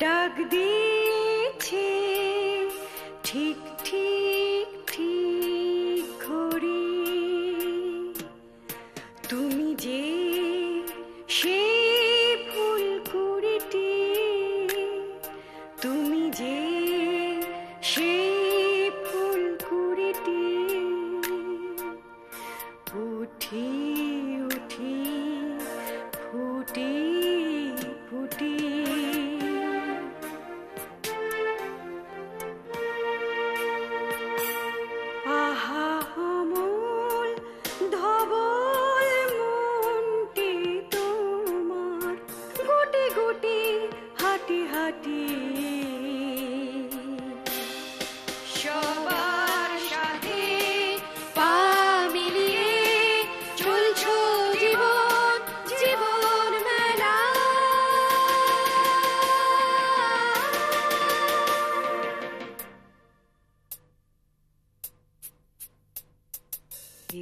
ডাক দিয়েছে ঠিক ঠিক ঠিক ঘড়ি, তুমি যে সেই ফুল কুড়িটি, তুমি যে সেই ফুল কুড়িটি, উঠি উঠি ফুটি ফুটি। আহা অমল ধবল মনটি তোমার, গুটি গুটি হাঁটি হাঁটি সবার সাথে পা মিলিয়ে চলছো জীবন জীবন মেলা।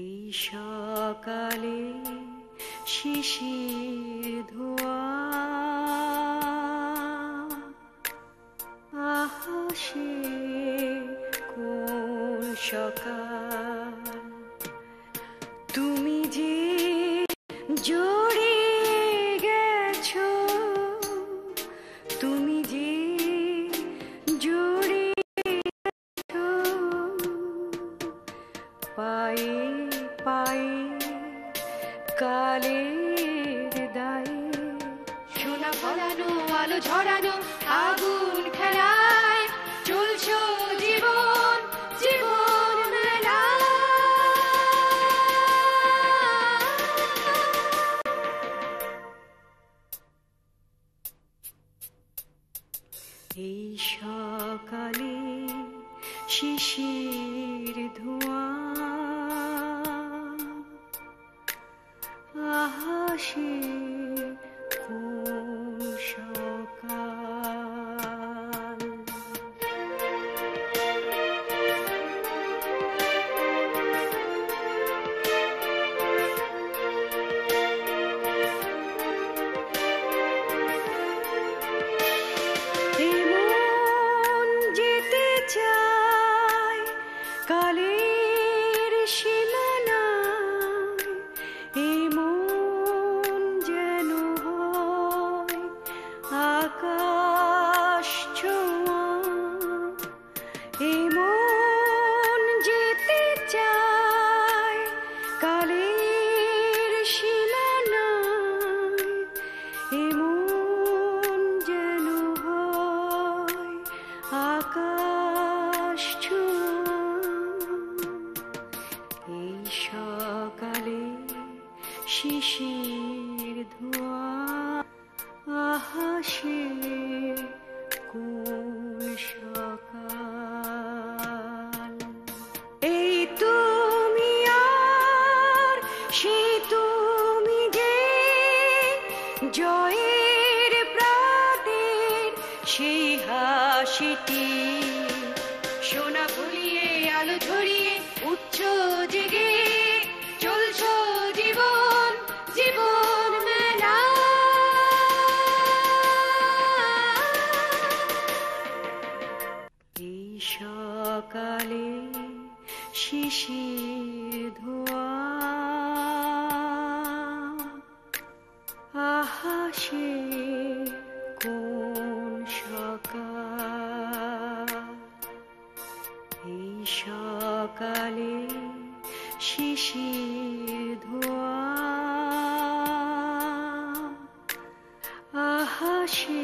এই সকালে শিশির ধোয়া, আহা সে কোন সকাল, তুমি যে জড়িয়ে গেছো, তুমি যে জড়িয়ে গেছো পায়ে পায়ে কালের দায়ে। সোনা ফলানো আলো ঝরানো আগুন খেলায় চলছো জীবন জীবন মেলা। এই সকালে শিশির ধোঁয়া, আহা সে কোন সকাল। এমন যেতে চায় কালের সীমানায়, এমন যেন হয় আকাশ ছোঁয়া, এমন যেতে চায় কালের সীমানায়, এমন যেন হয় আকাশ ছোঁয়া। এই সকালে শিশির ধোঁয়া, আহা সে কোন সকাল। এই তুমি আর সেই তুমি যে জয়ের প্রাতের সেই হাসিটি, সোনা ফুলিয়ে আলো ঝরিয়ে উঠছো জেগে চলছো জীবন জীবন মেলা। এই সকালে শিশির ধোঁয়া, আহা সে কোন সকাল। এই সকালে শিশির ধোঁয়া, আহা সে